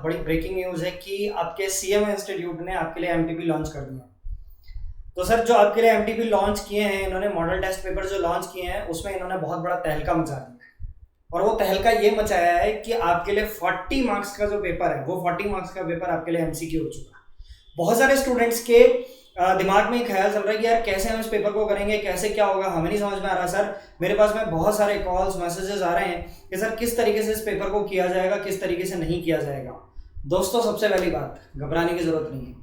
बहुत बड़ी breaking news है कि आपके सीएमए इंस्टीट्यूट ने आपके लिए एमटीपी लॉन्च कर दिया। तो सर जो आपके लिए एमटीपी लॉन्च किए हैं इन्होंने, मॉडल टेस्ट पेपर जो लॉन्च किए हैं उसमें इन्होंने बहुत बड़ा तहलका मचा दिया है। और वो तहलका ये मचाया है कि आपके लिए 40 मार्क्स का जो पेपर है वो 40 मार्क्स का पेपर आपके लिए एमसीक्यू हो चुका है। बहुत सारे स्टूडेंट्स के दिमाग में एक ख्याल चल रहा है कि यार कैसे हम इस पेपर को करेंगे, कैसे क्या होगा, हमें नहीं समझ में आ रहा। सर मेरे पास में बहुत सारे कॉल्स मैसेजेस आ रहे हैं कि सर किस तरीके से इस पेपर को किया जाएगा, किस तरीके से नहीं किया जाएगा। दोस्तों सबसे पहली बात, घबराने की जरूरत नहीं है।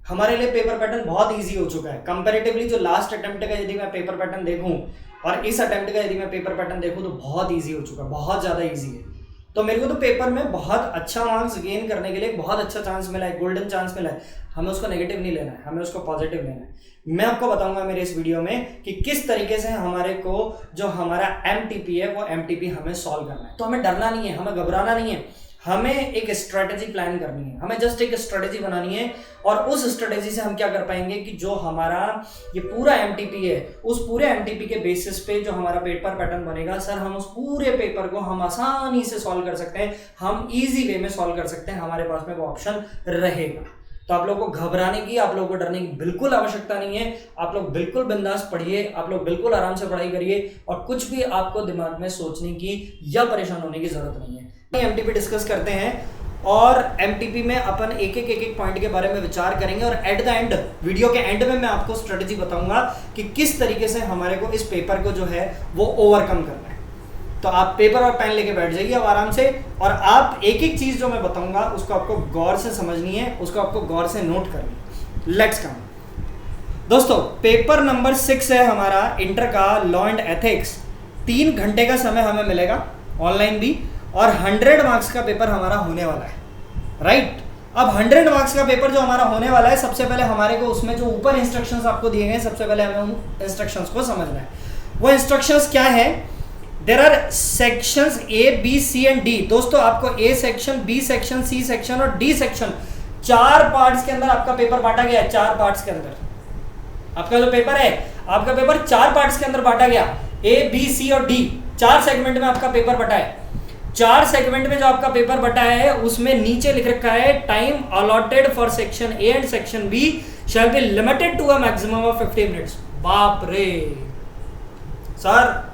हमारे लिए पेपर पैटर्न बहुत इजी हो चुका है कंपैरेटिवली। जो लास्ट अटेम्प्ट का यदि मैं पेपर पैटर्न देखूं और इस अटेम्प्ट का यदि मैं पेपर पैटर्न देखूं तो बहुत इजी हो चुका है, बहुत ज़्यादा इजी है। तो मेरे को तो पेपर में बहुत अच्छा मार्क्स गेन करने के लिए बहुत अच्छा चांस मिला है, गोल्डन चांस मिला है। हमें उसको नेगेटिव नहीं लेना है, हमें उसको पॉजिटिव लेना है। मैं आपको बताऊंगा मेरे इस वीडियो में कि किस तरीके से हमारे को जो हमारा एमटीपी है वो एमटीपी हमें सॉल्व करना है। तो हमें डरना नहीं है, हमें घबराना नहीं है, हमें एक स्ट्रेटेजी प्लान करनी है, हमें जस्ट एक स्ट्रेटेजी बनानी है। और उस स्ट्रेटेजी से हम क्या कर पाएंगे कि जो हमारा ये पूरा एमटीपी है उस पूरे एमटीपी के बेसिस पे जो हमारा पेपर पैटर्न बनेगा, सर हम उस पूरे पेपर को हम आसानी से सॉल्व कर सकते हैं, हम इजी वे में सॉल्व कर सकते हैं, हमारे पास में वो ऑप्शन रहेगा। तो आप लोगों को घबराने की, आप लोगों को डरने की बिल्कुल आवश्यकता नहीं है। आप लोग बिल्कुल बिंदास पढ़िए, आप लोग बिल्कुल आराम से पढ़ाई करिए और कुछ भी आपको दिमाग में सोचने की या परेशान होने की जरूरत नहीं है। एमटीपी डिस्कस करते हैं और एमटीपी में अपन एक एक पॉइंट के बारे में विचार करेंगे और एट द एंड, वीडियो के एंड में मैं आपको स्ट्रेटेजी बताऊंगा कि किस तरीके से हमारे को इस पेपर को जो है वो ओवरकम करना है। तो आप पेपर और पेन लेके बैठ जाइए अब आराम से, और आप एक एक चीज जो मैं बताऊंगा उसको आपको गौर से समझनी है, उसको आपको गौर से नोट करनी है। लेट्स कम दोस्तों, पेपर नंबर 6 है हमारा इंटर का लॉ एंड एथिक्स। 3 घंटे का समय हमें मिलेगा ऑनलाइन भी, और 100 मार्क्स का पेपर हमारा होने वाला है, राइट। अब 100 मार्क्स का पेपर जो हमारा होने वाला है, सबसे पहले हमारे को उसमें जो ऊपर इंस्ट्रक्शंस आपको दिए गए, सबसे पहले हमें उन इंस्ट्रक्शंस को समझना है। वो इंस्ट्रक्शंस क्या है? There are sections A B C and D. दोस्तों आपको A section, B section, C section और डी सेक्शन 4 पार्ट्स के अंदर आपका पेपर बांटा गया है। 4 पार्ट्स के अंदर आपका जो पेपर है, आपका पेपर 4 पार्ट्स के अंदर बांटा गया। ए बी सी और डी 4 सेगमेंट में आपका पेपर बटा है। 4 सेगमेंट में जो आपका पेपर बटा है उसमें नीचे लिख रखा है time allotted for section A and section B shall be limited to a maximum of 50 minutes. बाप रे सर,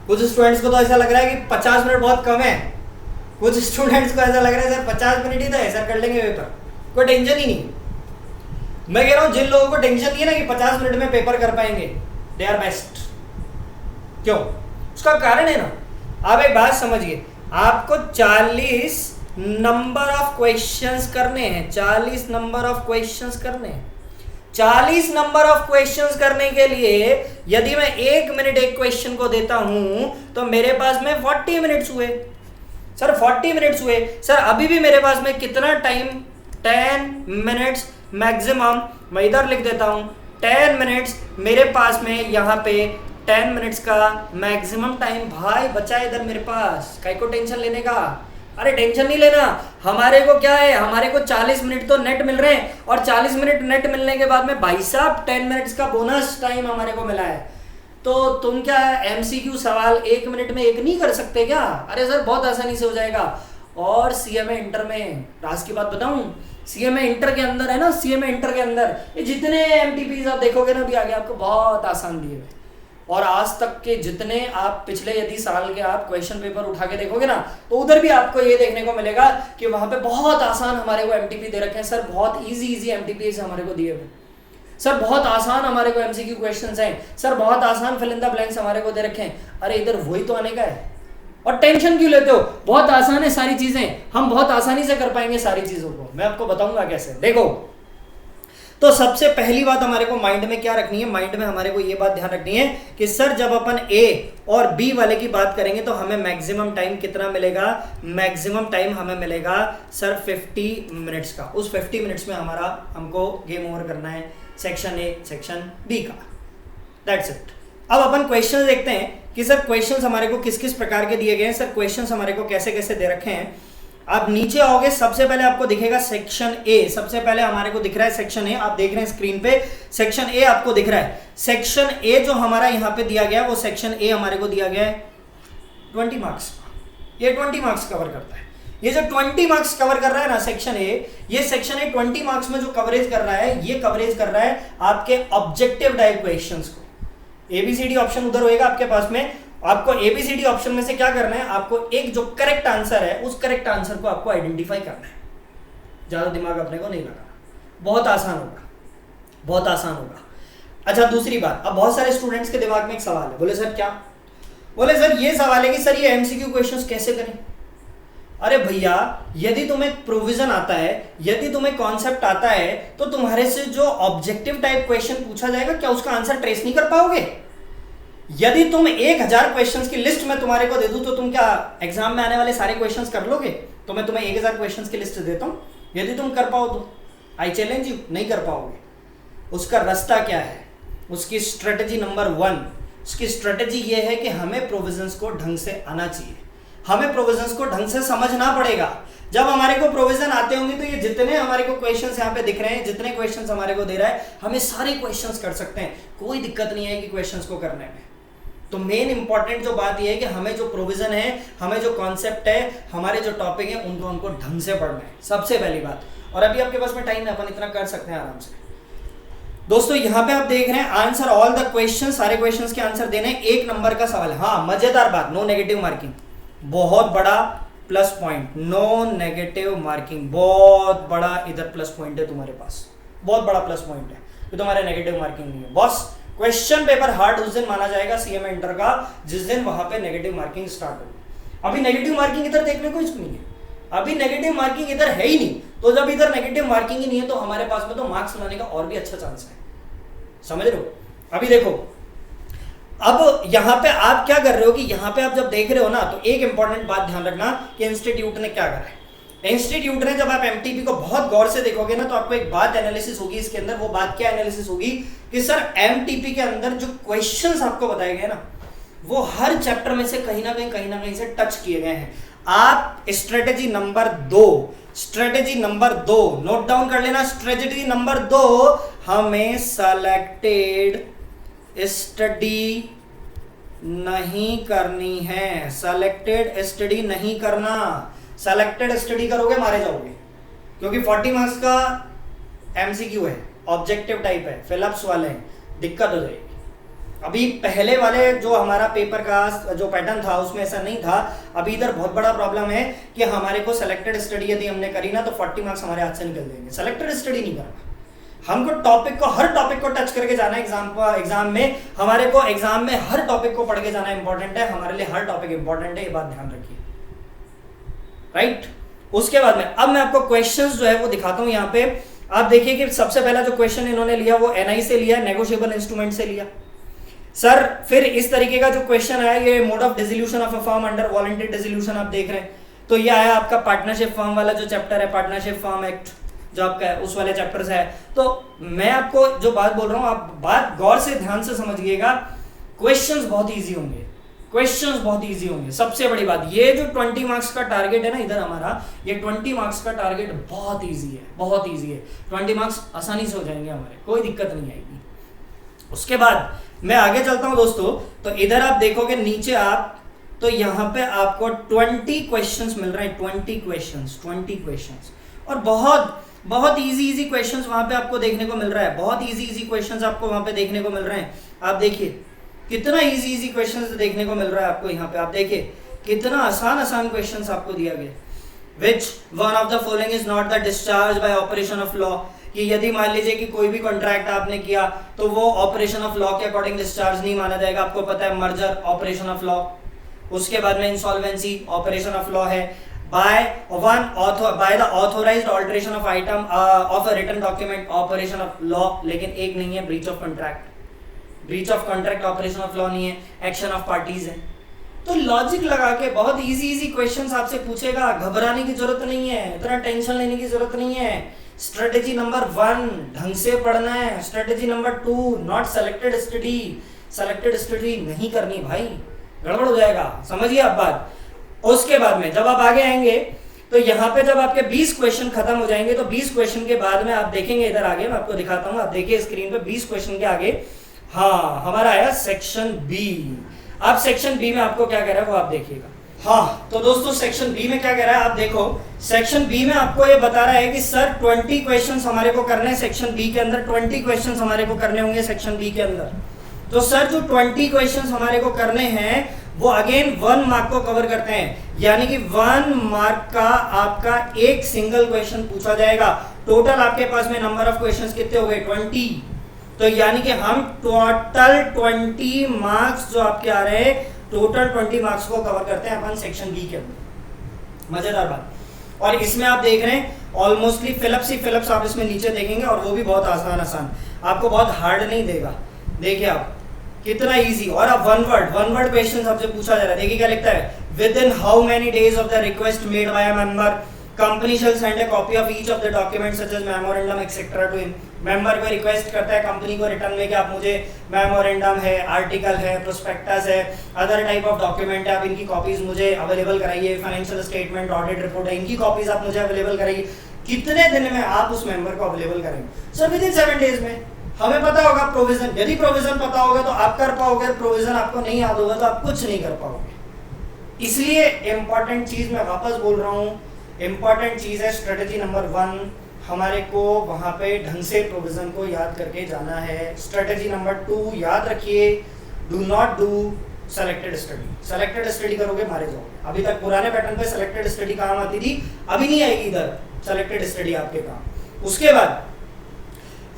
कुछ स्टूडेंट्स को तो ऐसा लग रहा है कि 50 मिनट बहुत कम है, कुछ स्टूडेंट्स को ऐसा लग रहा है सर 50 मिनट ही तो है, सर कर लेंगे पेपर, कोई टेंशन ही नहीं। मैं कह रहा हूं जिन लोगों को टेंशन नहीं है ना कि 50 मिनट में पेपर कर पाएंगे, दे आर बेस्ट। क्यों? उसका कारण है ना, आप एक बात समझिए, आपको 40 नंबर ऑफ क्वेश्चंस करने हैं, 40 नंबर ऑफ क्वेश्चंस करने हैं। 40 नंबर ऑफ क्वेश्चंस करने के लिए यदि मैं 1 मिनट एक क्वेश्चन को देता हूं तो मेरे पास में 40 मिनट्स हुए। सर 40 मिनट्स हुए, सर अभी भी मेरे पास में कितना टाइम? 10 minutes maximum. मैं इधर लिख देता हूं 10 मिनट्स मेरे पास में, यहाँ पे 10 मिनट्स का मैक्सिमम टाइम भाई बचा है इधर मेरे पास। काहे को टेंशन लेने का? अरे टेंशन नहीं लेना। हमारे को क्या है, हमारे को 40 मिनट तो नेट मिल रहे हैं और 40 मिनट नेट मिलने के बाद में भाई साहब 10 मिनट्स का बोनस टाइम हमारे को मिला है। तो तुम क्या एमसीक्यू सवाल 1 मिनट में एक नहीं कर सकते क्या? अरे सर बहुत आसानी से हो जाएगा। और सीएमए इंटर में राज की बात बताऊं, सीएमए इंटर के अंदर है ना, सीएमए इंटर के अंदर ये जितने एमटीपीज आप देखोगे ना, अभी आगे आपको बहुत आसान दिए हुए, और आज तक के जितने आप पिछले यदि साल के आप क्वेश्चन पेपर उठा के देखोगे ना, तो उधर भी आपको ये देखने को मिलेगा कि वहां पे बहुत आसान हमारे को एमटीपी दे रखे हैं। सर बहुत इजी एमटीपी हमारे को दिए हुए, सर बहुत आसान हमारे को एमसीक्यू क्वेश्चंस हैं, सर बहुत आसान फिल इन द ब्लैंक्स हमारे को दे रखे हैं। अरे इधर वही तो आने का है, और टेंशन क्यों लेते हो? बहुत आसान है सारी चीजें, हम बहुत आसानी से कर पाएंगे सारी चीजों को। मैं आपको बताऊंगा कैसे। देखो, तो सबसे पहली बात हमारे को माइंड में क्या रखनी है? माइंड में हमारे को ये बात ध्यान रखनी है कि सर जब अपन ए और बी वाले की बात करेंगे तो हमें मैक्सिमम टाइम कितना मिलेगा? मैक्सिमम टाइम हमें मिलेगा सर 50 मिनट्स का। उस 50 मिनट्स में हमको गेम ओवर करना है सेक्शन ए सेक्शन बी का। That's it. अब अपन क्वेश्चन देखते हैं कि सर क्वेश्चंस हमारे को किस किस प्रकार के दिए गए हैं, सर क्वेश्चंस हमारे को कैसे कैसे दे रखे हैं। आप नीचे आओगे, सबसे पहले आपको दिखेगा सेक्शन ए। सबसे पहले हमारे को दिख रहा है सेक्शन ए, आप देख रहे हैं स्क्रीन पे सेक्शन ए आपको दिख रहा है। सेक्शन ए जो हमारा यहाँ पे दिया गया है, वो सेक्शन ए हमारे को दिया गया है 20 मार्क्स। ये 20 मार्क्स कवर करता है। ये जो 20 मार्क्स कवर कर रहा है ना सेक्शन ए, ये सेक्शन ए 20 मार्क्स में जो कवरेज कर रहा है, ये कवरेज कर रहा है आपके ऑब्जेक्टिव टाइप क्वेश्चंस को। एबीसीडी ऑप्शन उधर होएगा आपके पास में, आपको एबीसीडी ऑप्शन में से क्या करना है, आपको एक जो करेक्ट आंसर है उस करेक्ट आंसर को आपको आइडेंटिफाई करना है। ज्यादा दिमाग अपने को नहीं लगाना, बहुत आसान होगा, बहुत आसान होगा। अच्छा दूसरी बात, अब बहुत सारे स्टूडेंट्स के दिमाग में एक सवाल है, बोले सर क्या, बोले सर ये सवाल है कि सर ये एमसीक्यू क्वेश्चंस कैसे करें। अरे भैया यदि तुम्हें प्रोविजन आता है, यदि तुम्हें कॉन्सेप्ट आता है, तो तुम्हारे से जो ऑब्जेक्टिव टाइप क्वेश्चन पूछा जाएगा क्या उसका आंसर ट्रेस नहीं कर पाओगे। यदि तुम 1000 क्वेश्चंस की लिस्ट में तुम्हारे को दे दूं तो तुम क्या एग्जाम में आने वाले सारे क्वेश्चंस कर लोगे। तो मैं तुम्हें 1000 क्वेश्चंस की लिस्ट देता हूं, यदि तुम कर पाओ तो आई चैलेंज यू, नहीं कर पाओगे। उसका रास्ता क्या है, उसकी स्ट्रेटेजी नंबर 1, उसकी स्ट्रेटेजी ये है कि हमें प्रोविजंस को ढंग से आना चाहिए, हमें प्रोविजंस को ढंग से समझना पड़ेगा। जब हमारे को प्रोविजन आते होंगे तो ये जितने हमारे को क्वेश्चंस यहाँ पे दिख रहे हैं, जितने क्वेश्चंस हमारे को दे रहा है, हमें सारे क्वेश्चंस कर सकते हैं, कोई दिक्कत नहीं है कि क्वेश्चंस को करने में। तो मेन इंपॉर्टेंट जो बात यह है कि हमें जो प्रोविजन है, हमें जो कॉन्सेप्ट है, हमारे जो टॉपिक है, उनको हमको ढंग से पढ़ना है, सबसे पहली बात। और अभी आपके पास में टाइम है, अपन इतना कर सकते हैं आराम से। दोस्तों यहाँ पे आप देख रहे हैं आंसर ऑल द क्वेश्चन, सारे क्वेश्चंस के आंसर देने, 1 नंबर का सवाल है। हाँ मजेदार बात, नो नेगेटिव मार्किंग, बहुत बड़ा plus point, no negative marking, बहुत बड़ा इधर प्लस पॉइंट है तुम्हारे पास, बहुत बड़ा प्लस पॉइंट है कि तुम्हारे नेगेटिव मार्किंग नहीं है। बॉस क्वेश्चन पेपर हार्ड उस दिन माना जाएगा सीएमए इंटर का जिस दिन वहां पे नेगेटिव मार्किंग स्टार्ट होगी। अभी नेगेटिव मार्किंग इधर देखने को नहीं है, अभी नेगेटिव मार्किंग इधर है ही नहीं। तो जब इधर नेगेटिव मार्किंग ही नहीं है तो हमारे पास में तो मार्क्स लाने का और भी अच्छा चांस है, समझ रहे हो। अभी देखो, अब यहां पे आप क्या कर रहे हो कि यहां पे आप जब देख रहे हो ना, तो एक इंपॉर्टेंट बात ध्यान रखना कि इंस्टीट्यूट ने क्या करा है। इंस्टीट्यूट ने, जब आप एमटीपी को बहुत गौर से देखोगे ना, तो आपको एक बात एनालिसिस होगी इसके अंदर। वो बात क्या एनालिसिस होगी कि सर एमटीपी के अंदर जो क्वेश्चंस आपको बताए गए ना, वो हर चैप्टर में से कहीं ना कहीं से टच किए गए हैं। आप strategy number 2, strategy number 2 note down कर लेना। स्ट्रेटेजी नंबर 2, हमें सेलेक्टेड स्टडी नहीं करनी है, सेलेक्टेड स्टडी नहीं करना। सेलेक्टेड स्टडी करोगे मारे जाओगे, क्योंकि 40 मार्क्स का एमसीक्यू है, ऑब्जेक्टिव टाइप है, फिलअप्स वाले हैं, दिक्कत हो जाएगी। अभी पहले वाले जो हमारा पेपर का जो पैटर्न था उसमें ऐसा नहीं था। अभी इधर बहुत बड़ा प्रॉब्लम है कि हमारे को सेलेक्टेड स्टडी यदि हमने करी ना तो 40 मार्क्स हमारे हाथ से निकल जाएंगे। सेलेक्टेड स्टडी नहीं करना, हमको टॉपिक को, हर टॉपिक को टच करके जाना है। एग्जाम में हमारे को, एग्जाम में हर टॉपिक को पढ़ के जाना इंपॉर्टेंट है, हमारे लिए हर टॉपिक इंपॉर्टेंट है, ये बात ध्यान रखिए, राइट। उसके बाद में अब मैं आपको क्वेश्चंस जो है वो दिखाता हूं। यहाँ पे आप देखिए कि सबसे पहला जो क्वेश्चन इन्होंने लिया वो एनआई से लिया, नेगोशिएबल इंस्ट्रूमेंट से लिया सर। फिर इस तरीके का जो क्वेश्चन आया, ये mode of dissolution of a firm under voluntary dissolution आप देख रहे हैं, तो ये आया आपका पार्टनरशिप फर्म वाला जो चैप्टर है, पार्टनरशिप फर्म एक्ट जो आपका है, उस वाले चैप्टर से है। तो मैं आपको जो बात बोल रहा हूं, आप बात गौर से ध्यान से समझिएगा। क्वेश्चंस बहुत इजी होंगे, क्वेश्चंस बहुत इजी होंगे। सबसे बड़ी बात, ये जो 20 मार्क्स का टारगेट है ना इधर हमारा, ये 20 मार्क्स का टारगेट बहुत इजी है, बहुत इजी है। 20 मार्क्स आसानी से हो जाएंगे हमारे, कोई दिक्कत नहीं आएगी। उसके बाद मैं आगे चलता हूं दोस्तों, तो इधर आप देखोगे नीचे आप, तो यहां पे आपको 20 क्वेश्चंस मिल रहे हैं, 20 क्वेश्चंस, और बहुत इजी क्वेश्चंस वहां पे आपको देखने को मिल रहा है, बहुत इजी क्वेश्चंस आपको वहां पे देखने को मिल रहे हैं। आप देखिए कितना इजी क्वेश्चंस देखने को मिल रहा है आपको यहाँ पे, आप देखिए कितना आसान क्वेश्चंस आपको दिया गया। Which one of the following is not the discharge by operation of law, कि यदि मान लीजिए कि कोई भी कॉन्ट्रैक्ट आपने किया तो वो ऑपरेशन ऑफ लॉ के अकॉर्डिंग डिस्चार्ज नहीं माना जाएगा। आपको पता है मर्जर ऑपरेशन ऑफ लॉ, उसके बाद में इंसॉल्वेंसी ऑपरेशन ऑफ लॉ है, by the authorized alteration of item of a written document operation of law, लेकिन एक नहीं है breach of contract operation of law नहीं है, action of parties है। तो लॉजिक लगा के बहुत इजी क्वेश्चंस आपसे पूछेगा, घबराने की जरूरत नहीं है, इतना टेंशन लेने की जरूरत नहीं है। स्ट्रेटेजी नंबर 1 ढंग से पढ़ना है, strategy number 2 not selected study नहीं करनी भाई, गड़बड़ हो जाएगा, समझिए आप बात। उसके बाद में जब आप आगे आएंगे तो यहाँ पे जब आपके 20 क्वेश्चन खत्म हो जाएंगे, तो 20 क्वेश्चन के बाद में आप देखेंगे, इधर आगे मैं आपको दिखाता हूँ, आप देखिए स्क्रीन पे 20 क्वेश्चन के आगे, हाँ हमारा आया सेक्शन बी। अब सेक्शन बी में आपको क्या कह रहा है वो आप देखिएगा। हाँ, तो दोस्तों सेक्शन बी में क्या कह रहा है, आप देखो सेक्शन बी में आपको ये बता रहा है कि सर 20 क्वेश्चंस हमारे को करने हैं सेक्शन बी के अंदर, 20 क्वेश्चंस हमारे को करने होंगे सेक्शन बी के अंदर। तो सर जो 20 क्वेश्चंस हमारे को करने हैं वो अगेन 1 मार्क को कवर करते हैं, यानी कि 1 मार्क का आपका एक सिंगल क्वेश्चन पूछा जाएगा। टोटल आपके पास में नंबर ऑफ क्वेश्चंस कितने हो गए, 20। तो यानी कि हम टोटल 20 मार्क्स जो आपके आ रहे हैं, टोटल 20 मार्क्स को कवर करते हैं अपन सेक्शन बी के अंदर। मजेदार बात। और इसमें आप देख रहे हैं ऑलमोस्टली फिलअप्स ही फिलअप्स आप इसमें नीचे देखेंगे, और वो भी बहुत आसान, आपको बहुत हार्ड नहीं देगा। देखिए आप कितना इजी। और अब वन वर्ड क्वेश्चन आपसे पूछा जा रहा है। देखिए क्या लिखता है, within how many days of the request made by a member company shall send a copy of each of the document such as memorandum etcetera to him. Member को रिक्वेस्ट करता है कंपनी को return में कि आप मुझे memorandum है, article है, प्रोस्पेक्टस है, अदर टाइप ऑफ डॉक्यूमेंट है, आप इनकी कॉपीज मुझे अवेलेबल कराइए, फाइनेंशियल स्टेटमेंट, ऑडिट रिपोर्ट है, इनकी कॉपीज आप मुझे अवेलेबल कराइए। कितने दिन में आप उस मेंबर को अवेलेबल करेंगे? सर विद इन 7 डेज में। हमें पता होगा प्रोविजन, यदि प्रोविजन पता होगा तो आप कर पाओगे, प्रोविजन आपको नहीं याद होगा तो आप कुछ नहीं कर पाओगे। इसलिए इंपॉर्टेंट चीज मैं वापस बोल रहा हूँ, इंपॉर्टेंट चीज है स्ट्रेटेजी नंबर 1, हमारे को वहां पे ढंग से प्रोविजन को याद करके जाना है। स्ट्रेटेजी नंबर 2 याद रखिए, do not do selected study. Selected study करोगे मारे जाओगे। अभी तक पुराने पैटर्न पे सेलेक्टेड स्टडी काम आती थी, अभी नहीं आएगी इधर सेलेक्टेड स्टडी आपके काम। उसके बाद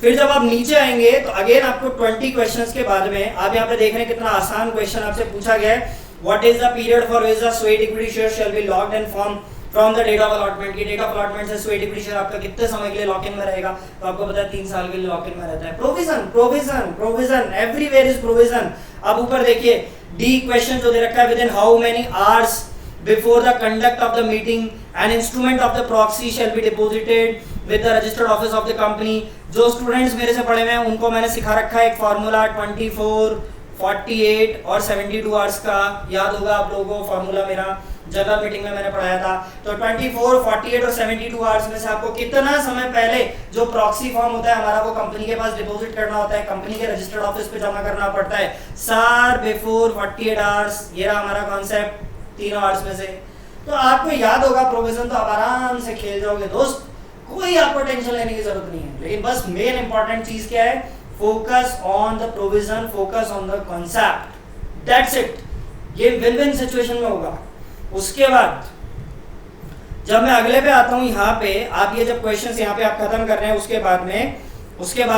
फिर जब आप नीचे आएंगे तो अगेन आपको 20 क्वेश्चंस के बाद में आप यहाँ पे देख रहे हैं कितना आसान क्वेश्चन आपसे पूछा गया है। What is the period for which the sweat equity share shall be locked in form from the date of allotment. की डेट ऑफ अलॉटमेंट से स्वेट इक्विटी शेयर आपका कितने समय के लिए लॉक इन में रहेगा? तो आपको पता है 3 साल के लिए लॉक इन में रहता है। Provision provision provision, everywhere is provision. अब ऊपर देखिए डी क्वेश्चन जो दे रखा है, within how many hours before the conduct of the meeting an instrument of the proxy shall be deposited with the registered office of the company. जो students मेरे से पढ़े हुए हैं उनको मैंने सिखा रखा है एक फार्मूला 24, 48 और 72 आवर्स का। याद होगा आप लोगों को फार्मूला, मेरा जनरल मीटिंग में मैंने पढ़ाया था। तो 24, 48 और 72 आवर्स में से आपको कितना समय पहले जो प्रॉक्सी फॉर्म होता है हमारा वो कंपनी के पास डिपॉजिट करना होता है, कंपनी के रजिस्टर्ड ऑफिस पे जमा करना पड़ता है। सर बिफोर 48 आवर्स, ये रहा हमारा कॉन्सेप्ट 3 आवर्स में से। तो आपको याद होगा प्रोविजन, तो आप आराम से खेल जाओगे दोस्त, कोई आपको टेंशन लेने की जरूरत नहीं है। लेकिन बस मेन इंपॉर्टेंट चीज क्या है, focus on the provision, focus on the concept, that's it. ये विन विन सिचुएशन में होगा। उसके बाद जब मैं अगले पे आता हूं, यहाँ पे आप ये जब क्वेश्चंस यहाँ पे आप खत्म कर रहे हैं, उसके बाद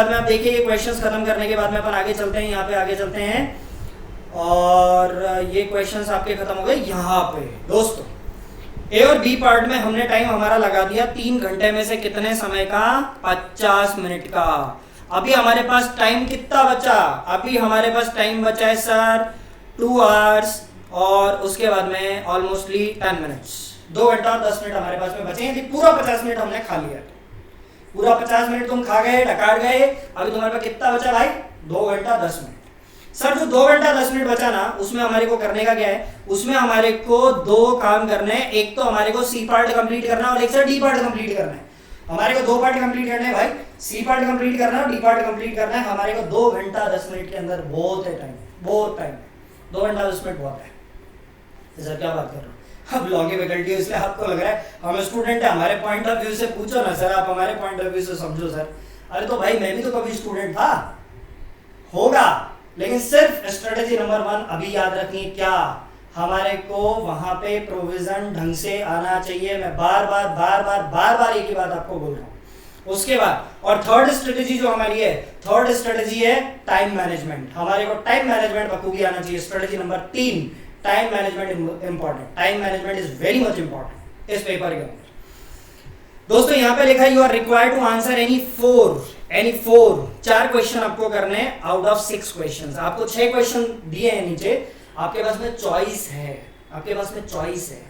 में आप देखिए ये क्वेश्चंस खत्म करने के बाद में अपन आगे चलते हैं, यहाँ पे आगे चलते हैं और ये क्वेश्चंस आपके खत्म हो गए। यहाँ पे दोस्तों ए और बी पार्ट में हमने टाइम हमारा लगा दिया 3 घंटे में से कितने समय का, 50 मिनट का। अभी हमारे पास टाइम कितना बचा? अभी हमारे पास टाइम बचा है सर 2 आवर्स और उसके बाद में ऑलमोस्टली 10 मिनट्स। 2 घंटा और 10 मिनट हमारे पास में बचे हैं। पूरा 50 मिनट हमने खा लिया, पूरा 50 मिनट तुम खा गए, डकार गए। अभी तुम्हारे पास कितना बचा भाई? 2 घंटा 10 मिनट। सर जो 2 घंटा 10 मिनट बचा ना, उसमें हमारे को करने का क्या है? उसमें हमारे को 2 काम करने हैं। एक तो हमारे को सी पार्ट कंप्लीट करना है और एक सर डी पार्ट कंप्लीट करना है। हमारे को 2 पार्ट कंप्लीट करने हैं भाई, सी पार्ट कंप्लीट करना है और डी पार्ट कंप्लीट करना है। हमारे को 2 घंटा 10 मिनट के अंदर बहुत है टाइम, बहुत टाइम। 2 घंटा 10 मिनट बहुत है। सर क्या बात कर रहे हो? अब लॉ की फैकल्टी है इसलिए आपको लग रहा है हम स्टूडेंट है, हमारे पॉइंट ऑफ व्यू से पूछो ना सर, आप हमारे पॉइंट ऑफ व्यू से समझो सर। अरे तो भाई मैं भी तो कभी स्टूडेंट था, होगा। लेकिन सिर्फ स्ट्रेटेजी नंबर 1 अभी याद रखनी, क्या हमारे को वहां पे प्रोविजन ढंग से आना चाहिए। मैं बार बार एक ही बात आपको बोल रहा हूं। उसके बाद और थर्ड स्ट्रेटेजी जो हमारी है, थर्ड स्ट्रेटेजी है टाइम मैनेजमेंट। हमारे को टाइम मैनेजमेंट बखूबी आना चाहिए। Strategy number 3, time management important. Time management is very much important इस पेपर के अंदर। दोस्तों यहाँ पे लिखा है you are required to answer any 4 question आपको करने हैं आउट ऑफ 6 क्वेश्चन। आपको 6 क्वेश्चन दिए हैं नीचे, आपके पास में चॉइस है, आपके पास में चॉइस है।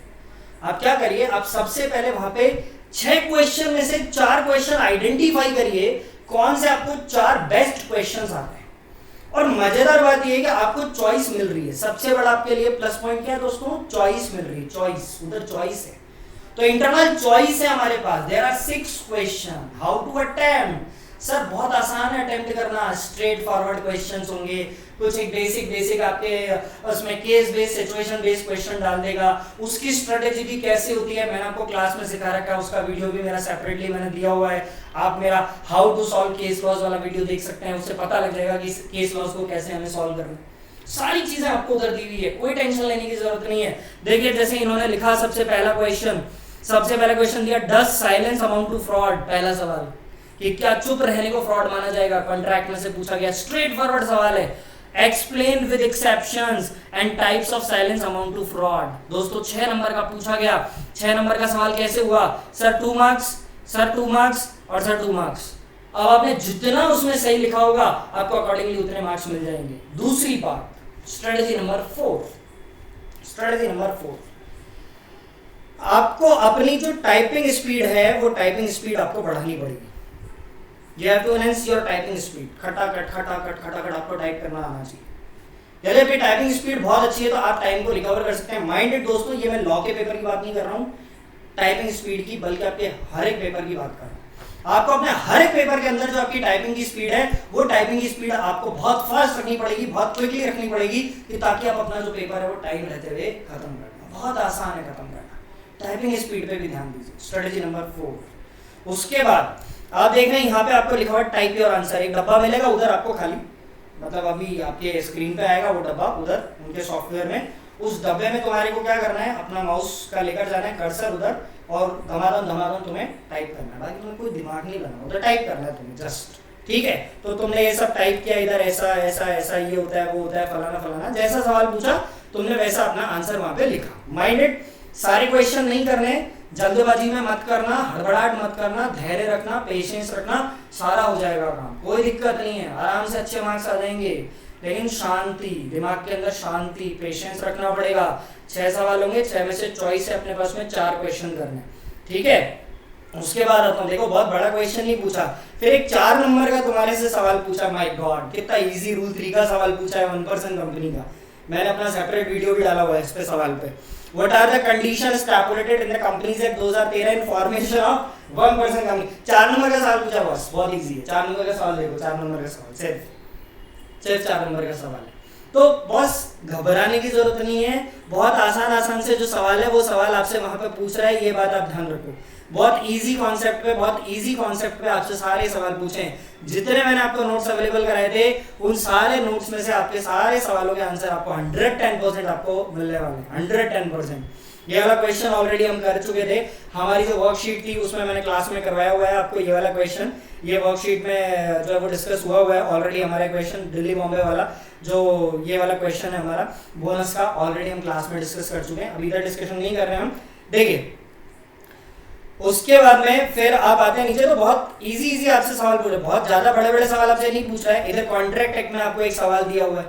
आप क्या करिए, आप सबसे पहले वहां पे 6 क्वेश्चन में से 4 क्वेश्चन आइडेंटिफाई करिए, कौन से आपको 4 बेस्ट क्वेश्चंस आते हैं। और मजेदार बात यह है कि आपको चॉइस मिल रही है। सबसे बड़ा आपके लिए प्लस पॉइंट क्या है दोस्तों? चॉइस मिल रही है, चॉइस, उधर चॉइस है। तो इंटरनल चॉइस है हमारे पास। There are 6 question, how to attempt sir बहुत आसान है अटेम्प्ट करना, स्ट्रेट फॉरवर्ड क्वेश्चंस होंगे, कुछ एक बेसिक आपके उसमें case based situation based question डाल देगा, उसकी स्ट्रेटेजी भी कैसे होती है मैंने आपको क्लास में सिखा रखा है, उसका वीडियो भी मेरा सेपरेटली मैंने दिया हुआ है, आप मेरा how to solve case laws वाला वीडियो देख सकते हैं, उससे पता लग जाएगा कि केस लॉस को कैसे हमें सॉल्व करना है। सारी चीजें आपको उधर दी हुई है, कोई टेंशन लेने की जरूरत नहीं है। देखिए जैसे इन्होंने लिखा सबसे पहला क्वेश्चन दिया, does silence amount to fraud, पहला सवाल कि क्या चुप रहने को फ्रॉड माना जाएगा, कॉन्ट्रैक्ट में से पूछा गया, स्ट्रेट फॉरवर्ड सवाल है। Explain with exceptions and types of silence amount to fraud, दोस्तों 6 नंबर का पूछा गया। 6 नंबर का सवाल कैसे हुआ, सर 2 मार्क्स, सर 2 मार्क्स और सर 2 मार्क्स। अब आपने जितना उसमें सही लिखा होगा आपको अकॉर्डिंगली उतने मार्क्स मिल जाएंगे। दूसरी बात, स्ट्रेटजी नंबर 4, आपको अपनी जो टाइपिंग स्पीड है वो टाइपिंग स्पीड आपको बढ़ानी पड़ेगी। You have to enhance your typing speed, खटाखट आपको टाइप करना आना चाहिए। यदि आपकी टाइपिंग स्पीड बहुत अच्छी है तो आप टाइम को रिकवर कर सकते हैं। माइंडेड दोस्तों, ये मैं लॉ के पेपर की बात नहीं कर रहा हूँ टाइपिंग स्पीड की, बल्कि आपके हर एक पेपर की बात कर रहा हूँ। आपको अपने हर एक पेपर के अंदर जो आपकी टाइपिंग की स्पीड है वो टाइपिंग की स्पीड आपको बहुत फास्ट रखनी पड़ेगी, बहुत क्विकली रखनी पड़ेगी, कि ताकि आप अपना जो पेपर है वो टाइम रहते हुए खत्म करना। बहुत आसान है खत्म करना, टाइपिंग स्पीड पे भी ध्यान दीजिए। Strategy number 4। उसके बाद आप देख रहे हैं यहाँ पे आपको लिखा हुआ टाइप योर आंसर, एक डब्बा मिलेगा उधर आपको खाली, मतलब अभी आपके स्क्रीन पे आएगा वो डब्बा उधर उनके सॉफ्टवेयर में। उस डब्बे में तुम्हारे को क्या करना है, अपना माउस का लेकर जाना है, कर्सर उधर, और धमाधम तुम्हें टाइप करना है। बाकी तुम्हें कोई दिमाग नहीं लगाना, उधर टाइप करना है तुम्हें जस्ट, ठीक है। तो तुमने ये सब टाइप किया, इधर ऐसा ऐसा ऐसा ये होता है वो होता है फलाना फलाना, जैसा सवाल पूछा तुमने वैसा अपना आंसर वहां पे लिखा। माइंडेड, सारे क्वेश्चन नहीं करने, जल्दबाजी में मत करना, हड़बड़ाहट मत करना, धैर्य रखना, पेशेंस रखना, सारा हो जाएगा काम, कोई दिक्कत नहीं है, आराम से अच्छे मार्क्स आ जाएंगे। लेकिन शांति, दिमाग के अंदर शांति, पेशेंस रखना पड़ेगा। 6 सवाल होंगे, 6 में से चॉइस है अपने पास में 4 क्वेश्चन करने, ठीक है। उसके बाद आता हूँ, देखो बहुत बड़ा क्वेश्चन नहीं पूछा, फिर एक 4 नंबर का तुम्हारे से सवाल पूछा। माय गॉड, कितना इजी रूल 3 का सवाल पूछा है 1% कंपनी का। मैंने अपना सेपरेट वीडियो भी डाला हुआ है इस पे सवाल पे। What are the conditions stipulated in the Companies Act 2013 in formation of 1% company? 4 number का सवाल पूछा बॉस, बहुत इजी है। 4 नंबर का सवाल देखो, 4 नंबर का सवाल सिर्फ 4 नंबर का सवाल है। तो बॉस घबराने की जरूरत नहीं है, बहुत आसान से जो सवाल है वो सवाल आपसे वहां पे पूछ रहा है, ये बात आप ध्यान रखो। बहुत इजी कॉन्सेप्ट पे आपसे सारे सवाल पूछे। जितने मैंने आपको नोट्स अवेलेबल कराए थे उन सारे नोट्स में से आपके सारे सवालों के आंसर आपको 110% आपको मिलने वाले हैं, 110%। ये वाला क्वेश्चन ऑलरेडी हम कर चुके थे, हमारी जो वर्कशीट थी उसमें मैंने क्लास में करवाया हुआ है आपको ये वाला क्वेश्चन। ये वर्कशीट में जो है वो डिस्कस हुआ है ऑलरेडी। हमारा क्वेश्चन दिल्ली बॉम्बे वाला जो ये वाला क्वेश्चन है हमारा बोनस का, ऑलरेडी हम क्लास में डिस्कस कर चुके हैं, अभी तक डिस्कशन नहीं कर रहे हैं हम। देखिए उसके बाद में फिर आप आते हैं नीचे, तो बहुत इजी आपसे सवाल पूछे, बहुत ज्यादा बड़े सवाल आपसे नहीं पूछ रहा है। इधर कॉन्ट्रैक्ट एक्ट में आपको एक सवाल दिया हुआ है,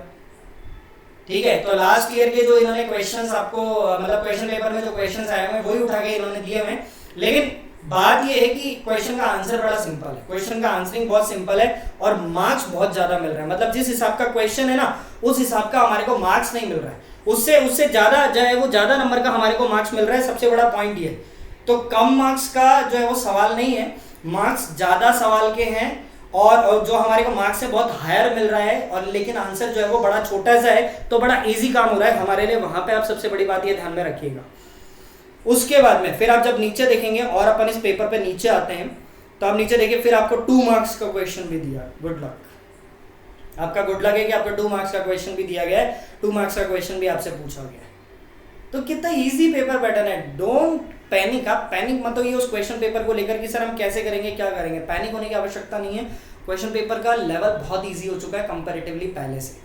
ठीक है। तो लास्ट ईयर के जो इन्होंने क्वेश्चंस आपको, मतलब क्वेश्चन पेपर में जो क्वेश्चंस आए हुए वही उठा के इन्होंने दिए हुए। लेकिन बात ये है कि क्वेश्चन का आंसर बड़ा सिंपल है, क्वेश्चन का आंसरिंग बहुत सिंपल है और मार्क्स बहुत ज्यादा मिल रहा है। मतलब जिस हिसाब का क्वेश्चन है ना उस हिसाब का हमारे को मार्क्स नहीं मिल रहा है, उससे ज्यादा जो है वो ज्यादा नंबर का हमारे को मार्क्स मिल रहा है। सबसे बड़ा पॉइंट ये, तो कम मार्क्स का जो है वो सवाल नहीं है, मार्क्स ज्यादा सवाल के हैं और जो हमारे को मार्क्स से बहुत हायर मिल रहा है, और लेकिन आंसर जो है वो बड़ा छोटा सा है, तो बड़ा इजी काम हो रहा है हमारे लिए। वहां पे आप सबसे बड़ी बात ये ध्यान में रखिएगा। उसके बाद में फिर आप जब नीचे देखेंगे और अपन इस पेपर पे नीचे आते हैं तो आप नीचे देखिए, फिर आपको 2 मार्क्स का क्वेश्चन भी दिया। गुड लक, आपका गुड लक है कि आपको 2 मार्क्स का क्वेश्चन भी दिया गया है, 2 मार्क्स का क्वेश्चन भी आपसे पूछा गया है। तो कितना इजी पेपर पैटर्न है। डोंट पैनिक, आप पैनिक मत होइए उस क्वेश्चन पेपर को लेकर कि सर हम कैसे करेंगे क्या करेंगे। पैनिक होने की आवश्यकता नहीं है, क्वेश्चन पेपर का लेवल बहुत इजी हो चुका है कंपैरेटिवली पहले से।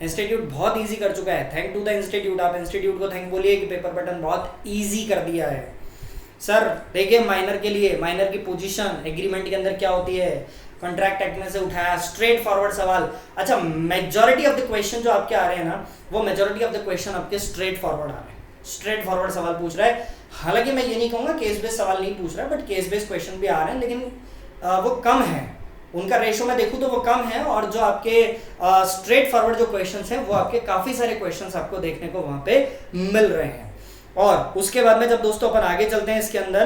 इंस्टीट्यूट बहुत इजी कर चुका है, थैंक टू द इंस्टीट्यूट। आप इंस्टीट्यूट को थैंक बोलिए कि पेपर पैटर्न बहुत इजी कर दिया है। सर देखिए माइनर के लिए, माइनर की पोजीशन एग्रीमेंट के अंदर क्या होती है, कॉन्ट्रैक्ट एक्ट में से उठाया, स्ट्रेट फॉरवर्ड सवाल। अच्छा, मेजॉरिटी ऑफ द क्वेश्चन जो आपके आ रहे हैं ना, वो मेजॉरिटी ऑफ द क्वेश्चन आपके स्ट्रेट फॉरवर्ड आ रहे हैं, स्ट्रेट फॉरवर्ड सवाल पूछ रहा है। हालांकि मैं ये नहीं कहूँगा केस बेस्ड सवाल नहीं पूछ रहा है, बट केस बेस्ड क्वेश्चन भी आ रहे हैं, लेकिन वो कम है, उनका रेशो में देखूँ तो वो कम है। और जो आपके स्ट्रेट फॉरवर्ड जो क्वेश्चंस हैं वो आपके काफ़ी सारे क्वेश्चंस आपको देखने को वहाँ पे मिल रहे हैं। और उसके बाद में जब दोस्तों अपन आगे चलते हैं इसके अंदर,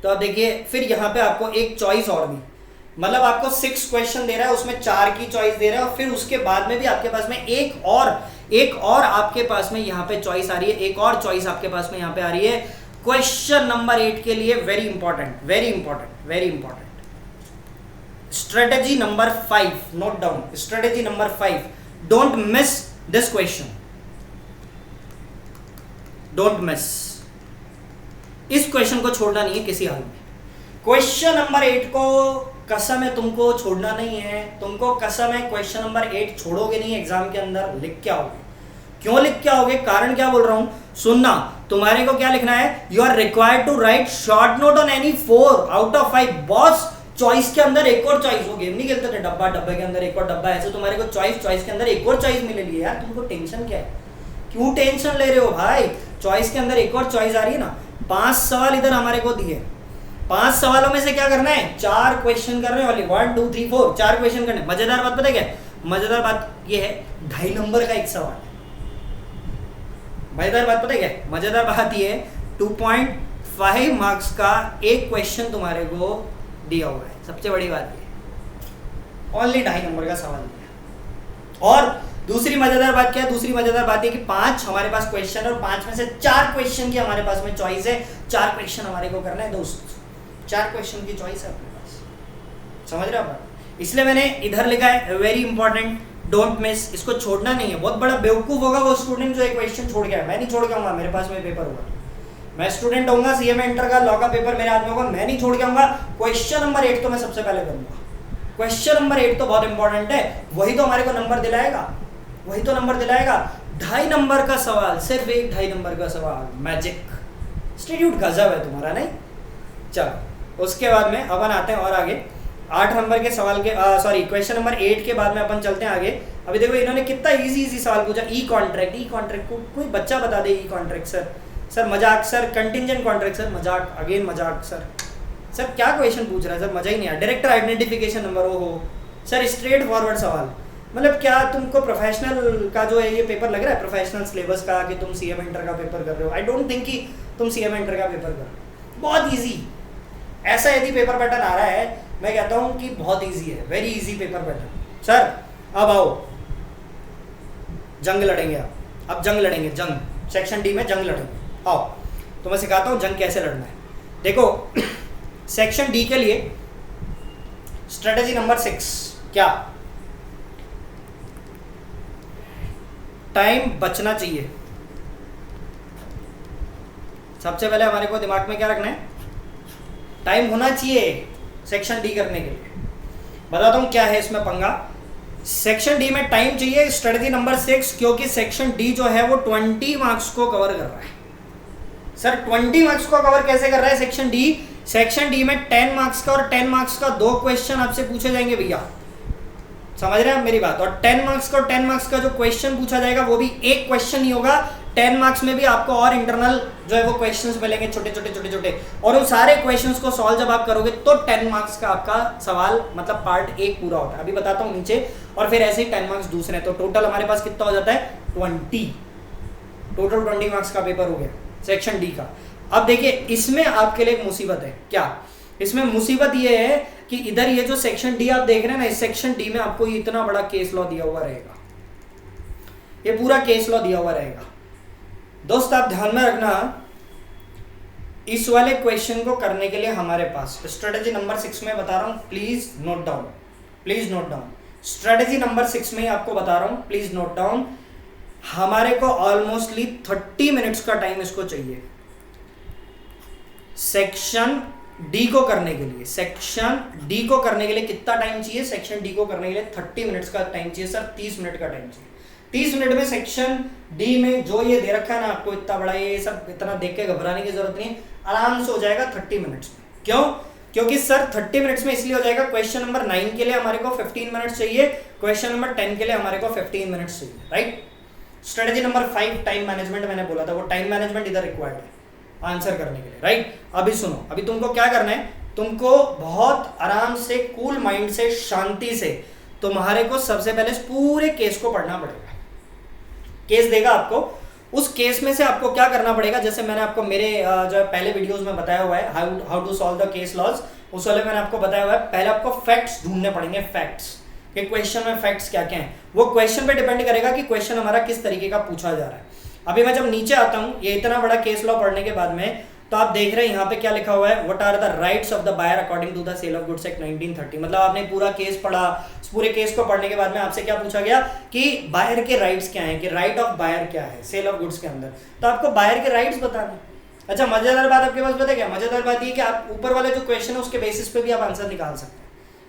तो आप देखिए फिर यहाँ पे आपको एक चॉइस और दी मतलब आपको 6 क्वेश्चन दे रहा है, उसमें 4 की चॉइस दे रहा है, और फिर उसके बाद में भी आपके पास में एक और आपके पास में यहाँ पे चॉइस आ रही है, एक और चॉइस आपके पास में यहाँ पे आ रही है क्वेश्चन नंबर 8 के लिए। Very important strategy number 5, note down strategy number 5, don't miss this question, don't miss, इस क्वेश्चन को छोड़ना नहीं है किसी हाल में। क्वेश्चन नंबर 8 को कसम है तुमको छोड़ना नहीं है, तुमको कसम है क्वेश्चन नंबर 8 छोड़ोगे नहीं एग्जाम के अंदर, लिख के आओगे। क्यों लिख के आओगे, कारण क्या बोल रहा हूं, सुनना। तुम्हारे को क्या लिखना है, you are required to write short note on any 4 out of 5। Boss choice के अंदर एक और चॉइस, वो गेम नहीं खेलते थे डब्बे के अंदर एक और डब्बा, ऐसे तुम्हारे को चॉइस के अंदर एक और चॉइस मिलेगी यार। तुमको टेंशन क्या है, क्यों टेंशन ले रहे हो भाई, चॉइस के अंदर एक और चॉइस आ रही है ना। 5 सवाल इधर हमारे को दिए, 5 सवालों में से क्या करना है, 4 क्वेश्चन करने वाले, 1 2 3 4 4 क्वेश्चन करने। मजेदार बात पता है क्या, मजेदार बात ये है 2.5 नंबर का एक सवाल। मजेदार बात पता है क्या, मजेदार बात ये है 2.5 मार्क्स का एक क्वेश्चन तुम्हारे को दिया हुआ है। सबसे बड़ी बात ये ओनली 2.5 नंबर का सवाल दिया। और दूसरी मजेदार बात क्या है, दूसरी मजेदार बात है कि 5 हमारे पास क्वेश्चन है और 5 में से 4 क्वेश्चन की हमारे पास में चॉइस है। 4 क्वेश्चन हमारे को करना है दोस्त, 4 क्वेश्चन की चॉइस है अपने पास, समझ रहे हो आप। इसलिए मैंने इधर लिखा है वेरी इंपॉर्टेंट, डोंट मिस, इसको छोड़ना नहीं है। बहुत बड़ा बेवकूफ होगा वो स्टूडेंट जो एक क्वेश्चन छोड़ गया। मैं नहीं छोड़ के आऊंगा, मेरे पास में पेपर होगा, मैं स्टूडेंट होऊंगा, सीएमए इंटर का लॉ का पेपर मेरे हाथ में होगा, मैं नहीं छोड़ के आऊंगा। क्वेश्चन नंबर 8 तो मैं सबसे पहले करूंगा। क्वेश्चन नंबर 8 तो बहुत इंपॉर्टेंट है, वही तो हमारे को नंबर दिलाएगा, वही तो नंबर दिलाएगा। 2.5 नंबर का सवाल, सिर्फ एक 2.5 नंबर का सवाल, मैजिक। इंस्टीट्यूट गजब है तुम्हारा, नहीं। चलो उसके बाद में अपन आते हैं और आगे 8 नंबर के सवाल के सॉरी क्वेश्चन नंबर 8 के बाद में अपन चलते हैं आगे। अभी देखो इन्होंने कितना इजी सवाल पूछा। ई कॉन्ट्रैक्ट को कोई बच्चा बता दे। ई कॉन्ट्रैक्ट सर मजाक, सर कंटिंजेंट कॉन्ट्रैक्ट सर मजाक, अगेन मजाक सर क्या क्वेश्चन पूछ रहा है सर, मजा ही नहीं आया। डायरेक्टर आइडेंटिफिकेशन नंबर, ओ हो सर स्ट्रेट फॉरवर्ड सवाल। मतलब क्या तुमको प्रोफेशनल का जो है ये पेपर लग रहा है, प्रोफेशनल सिलेबस का, कि तुम सीएम इंटर का पेपर कर रहे हो। आई डोंट थिंक कि तुम सीएम इंटर का पेपर कर रहे हो। बहुत ईजी, ऐसा यदि पेपर पैटर्न आ रहा है, मैं कहता हूँ कि बहुत ईजी है, very easy paper pattern. Sir अब आओ जंग लड़ेंगे, अब जंग लड़ेंगे, जंग सेक्शन डी में जंग लड़ेंगे। आओ तो मैं सिखाता हूँ जंग कैसे लड़ना है। देखो सेक्शन डी के लिए स्ट्रेटेजी नंबर 6 क्या, टाइम बचना चाहिए। सबसे पहले हमारे को दिमाग में क्या रखना है, टाइम होना चाहिए सेक्शन डी करने के लिए। बताता हूं क्या है इसमें पंगा। सेक्शन डी में टाइम चाहिए, स्ट्रेटेजी नंबर 6, क्योंकि सेक्शन डी जो है वो 20 मार्क्स को कवर कर रहा है। सर 20 मार्क्स को कवर कैसे कर रहा है सेक्शन डी? सेक्शन डी में 10 मार्क्स का और 10 मार्क्स का 2 क्वेश्चन आपसे पूछे जाएंगे भैया, समझ रहे हैं मेरी बात। और 10 मार्क्स का और 10 मार्क्स का जो क्वेश्चन पूछा जाएगा वो भी एक क्वेश्चन ही होगा। 10 मार्क्स में भी आपको और इंटरनल जो है वो क्वेश्चंस मिलेंगे छोटे छोटे, और उन सारे क्वेश्चंस को सॉल्व जब आप करोगे तो 10 मार्क्स का आपका सवाल मतलब पार्ट 1 पूरा होता है। अभी बताता हूँ नीचे, और फिर ऐसे ही 10 मार्क्स दूसरे। तो टोटल हमारे पास कितना हो जाता है 20, टोटल 20 मार्क्स का पेपर हो गया सेक्शन डी का। अब देखिए इसमें आपके लिए एक मुसीबत है। क्या इसमें मुसीबत ये है कि इधर ये जो सेक्शन डी आप देख रहे हैं ना, इस सेक्शन डी में आपको ये इतना बड़ा केस लॉ दिया हुआ रहेगा, ये पूरा केस लॉ दिया हुआ रहेगा। दोस्त आप ध्यान में रखना, इस वाले क्वेश्चन को करने के लिए हमारे पास स्ट्रेटेजी नंबर 6 में बता रहा हूं, please note down, please note down. Strategy number 6 में आपको बता रहा हूं, प्लीज नोट डाउन। हमारे को ऑलमोस्टली 30 मिनट्स का टाइम इसको चाहिए सेक्शन डी को करने के लिए। सेक्शन डी को करने के लिए कितना टाइम चाहिए? सेक्शन डी को करने के लिए 30 मिनट्स का टाइम चाहिए सर, 30 मिनट का टाइम चाहिए। 30 मिनट में सेक्शन डी में जो ये दे रखा है ना आपको, इतना बड़ा, ये सब इतना देख के घबराने की जरूरत नहीं, आराम से हो जाएगा 30 मिनट्स में। क्यों? क्योंकि सर 30 मिनट्स में इसलिए हो जाएगा, क्वेश्चन नंबर 9 के लिए हमारे को 15 मिनट्स चाहिए, क्वेश्चन नंबर 10 के लिए हमारे को 15 मिनट्स चाहिए, right. Strategy number 5 time management, मैंने बोला था वो टाइम मैनेजमेंट इधर रिक्वायर्ड है आंसर करने के लिए, राइट। अभी सुनो, अभी तुमको क्या करना है, तुमको बहुत आराम से, कूल माइंड से, शांति से तुम्हारे को सबसे पहले पूरे केस को पढ़ना पड़ेगा। केस देगा आपको, उस केस में से आपको क्या करना पड़ेगा, जैसे मैंने आपको मेरे जो पहले वीडियोस में बताया हुआ है, how to solve the case laws, उस वाले मैंने आपको बताया हुआ है, पहले आपको फैक्ट्स ढूंढने पड़ेंगे, फैक्ट्स कि क्वेश्चन में फैक्ट्स क्या क्या हैं। वो क्वेश्चन पे डिपेंड करेगा कि क्वेश्चन हमारा किस तरीके का पूछा जा रहा है। अभी मैं जब नीचे आता हूँ, ये इतना बड़ा केस लॉ पढ़ने के बाद में, तो आप देख रहे हैं यहाँ पे क्या लिखा हुआ है, what are the rights of the buyer according to the sale of goods act 1930। मतलब आपने पूरा केस पढ़ा, पूरे केस को पढ़ने के बाद में आपसे क्या पूछा गया कि बायर के राइट्स क्या हैं, कि राइट ऑफ बायर क्या है सेल ऑफ गुड्स के अंदर, तो आपको बायर के राइट्स बताने। अच्छा, मजेदार बात आपके पास पता है क्या, मजेदार बात ये कि आप ऊपर वाले जो क्वेश्चन है उसके बेसिस पे भी आप आंसर निकाल सकते हैं।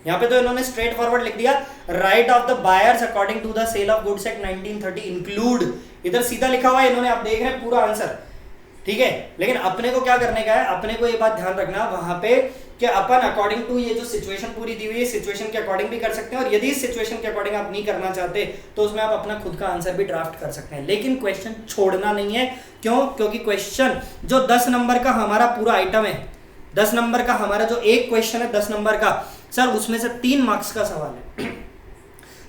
यहाँ पे तो इन्होंने स्ट्रेट फॉरवर्ड लिख दिया, right of the buyers according to the sale of goods act 1930 include, इधर सीधा लिखा हुआ है इन्होंने, आप देख रहे हैं पूरा आंसर, ठीक है। लेकिन अपने को क्या करने का है, अपने को ये बात ध्यान रखना वहां पे कि अपन अकॉर्डिंग टू ये जो सिचुएशन पूरी दी हुई है, सिचुएशन के अकॉर्डिंग भी कर सकते हैं, और यदि इस सिचुएशन के अकॉर्डिंग आप नहीं करना चाहते तो उसमें आप अपना खुद का आंसर भी ड्राफ्ट कर सकते हैं, लेकिन क्वेश्चन छोड़ना नहीं है। क्यों? क्योंकि क्वेश्चन जो 10 नंबर का हमारा पूरा आइटम है, 10 नंबर का हमारा जो एक क्वेश्चन है 10 नंबर का, सर उसमें से 3 मार्क्स का सवाल है।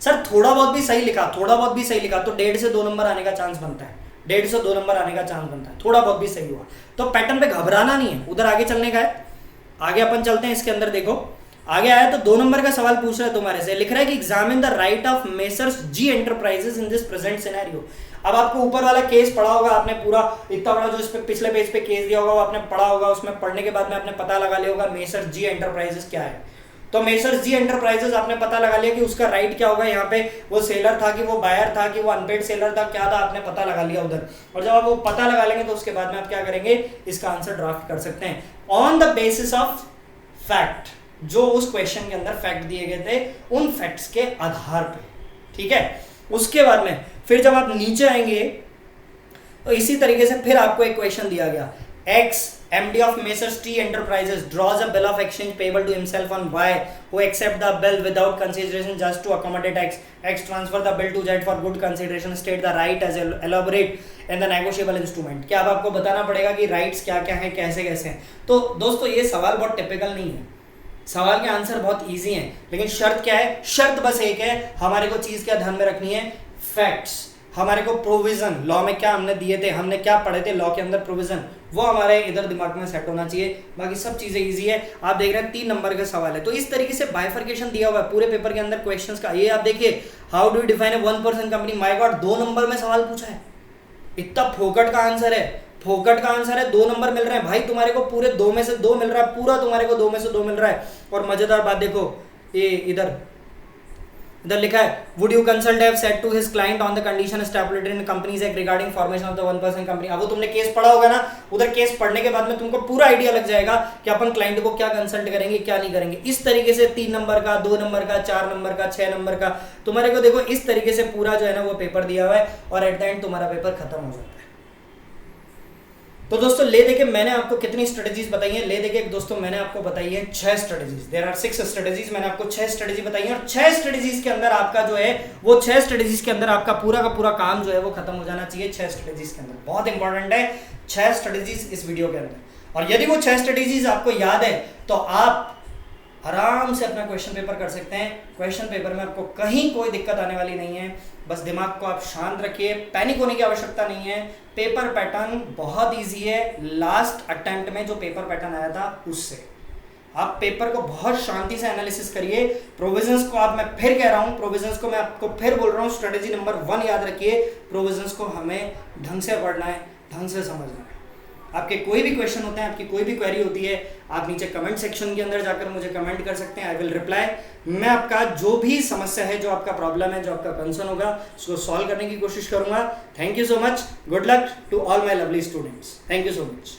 सर थोड़ा बहुत भी सही लिखा, थोड़ा बहुत भी सही लिखा तो 1.5 से 2 नंबर आने का चांस बनता है, 1.5 से 2 नंबर आने का चांस बनता है, थोड़ा बहुत भी सही हुआ तो। पैटर्न पे घबराना नहीं है, उधर आगे चलने का है। आगे अपन चलते हैं, इसके अंदर देखो आगे आया तो 2 नंबर का सवाल पूछ रहा है तुम्हारे से, लिख रहा है कि examine the right of messrs G enterprises in this present scenario. अब आपको ऊपर वाला केस पढ़ा होगा आपने, पूरा इतना बड़ा जो इस पे पिछले पेज पे केस दिया होगा वो आपने पढ़ा होगा, उसमें पढ़ने के बाद में आपने पता लगा लिया होगा मेसर्स जी एंटरप्राइजेस क्या है। तो मेसर्स जी एंटरप्राइजेस आपने पता लगा लिया कि उसका राइट क्या होगा, यहाँ पे वो सेलर था कि वो बायर था कि वो अनपेड सेलर था, क्या था आपने पता लगा लिया उधर। और जब आप वो पता लगा लेंगे तो उसके बाद में आप क्या करेंगे, इसका आंसर ड्राफ्ट कर सकते हैं on the basis of fact, जो उस क्वेश्चन के अंदर फैक्ट दिए गए थे उन फैक्ट्स के आधार पे, ठीक है। उसके बाद में फिर जब आप नीचे आएंगे तो इसी तरीके से फिर आपको एक क्वेश्चन दिया गया, x MD of Messrs T Enterprises draws a bill of exchange payable to himself on Y, who accept the bill without consideration just to accommodate X. X transfer the bill to Z for good consideration. State the right as elaborate in the negotiable instrument. क्या अब आपको बताना पड़ेगा कि rights क्या क्या है, कैसे कैसे हैं। तो दोस्तों ये सवाल बहुत टिपिकल नहीं है, सवाल के आंसर बहुत इजी हैं, लेकिन शर्त क्या है, शर्त बस एक है, हमारे को चीज क्या ध्यान में रखनी है, फैक्ट्स। हमारे को प्रोविजन, लॉ में क्या हमने दिए थे, हमने क्या पढ़े थे लॉ के अंदर प्रोविजन, वो हमारे इधर दिमाग में सेट होना चाहिए। बाकी सब चीजें इजी है। आप देख रहे हैं 3 नंबर का सवाल है, तो इस तरीके से बाइफर्केशन दिया हुआ है पूरे पेपर के अंदर क्वेश्चंस का। ये आप देखिए, how do you define a 1% company, my God 2 number में सवाल पूछा है, इतना फोकट का आंसर है, फोकट का आंसर है, 2 नंबर मिल रहे हैं भाई तुम्हारे को, पूरे 2 में से 2 मिल रहा है, पूरा तुम्हारे को 2 में से 2 मिल रहा है। और मजेदार बात देखो, ये इधर लिखा है, would you consult have said to his client on the condition established in companies act regarding formation of the 1% company. अब वो तुमने केस पढ़ा होगा ना, उधर केस पढ़ने के बाद में तुमको पूरा आइडिया लग जाएगा कि अपन क्लाइंट को क्या कंसल्ट करेंगे क्या नहीं करेंगे। इस तरीके से 3 नंबर का, 2 नंबर का, 4 नंबर का, 6 नंबर का, तुम्हारे को देखो इस तरीके से पूरा जो है ना वो पेपर दिया हुआ है, और एट द एंड तुम्हारा पेपर खत्म हो जाता है। तो दोस्तों ले देखे मैंने आपको कितनी स्ट्रेटजीज बताई हैं, ले देखे दोस्तों मैंने आपको बताई है 6 स्ट्रेटजीज। देयर आर 6 स्ट्रेटजीज, मैंने आपको 6 स्ट्रेटजी बताई है, और 6 स्ट्रेटजीज के अंदर आपका जो है वो 6 स्ट्रेटजीज के अंदर आपका पूरा का पूरा काम जो है वो खत्म हो जाना चाहिए 6 स्ट्रेटजीज के अंदर। बहुत इंपॉर्टेंट है 6 स्ट्रेटजीज इस वीडियो के अंदर। और यदि वो 6 स्ट्रेटजीज आपको याद है तो आप आराम से अपना क्वेश्चन पेपर कर सकते हैं। क्वेश्चन पेपर में आपको कहीं कोई दिक्कत आने वाली नहीं है, बस दिमाग को आप शांत रखिए, पैनिक होने की आवश्यकता नहीं है। पेपर पैटर्न बहुत इजी है, लास्ट अटेम्प्ट में जो पेपर पैटर्न आया था उससे आप पेपर को बहुत शांति से एनालिसिस करिए। प्रोविजंस को मैं फिर कह रहा हूं, प्रोविजंस को मैं आपको फिर बोल रहा हूं, स्ट्रेटेजी नंबर 1 याद रखिए, प्रोविजंस को हमें ढंग से पढ़ना है, ढंग से समझना है। आपके कोई भी क्वेश्चन होते हैं, आपकी कोई भी क्वेरी होती है, आप नीचे कमेंट सेक्शन के अंदर जाकर मुझे कमेंट कर सकते हैं, आई विल रिप्लाई। मैं आपका जो भी समस्या है, जो आपका प्रॉब्लम है, जो आपका कंसर्न होगा, उसको सॉल्व करने की कोशिश करूंगा। Thank you so much, good luck to all my lovely students, thank you so much.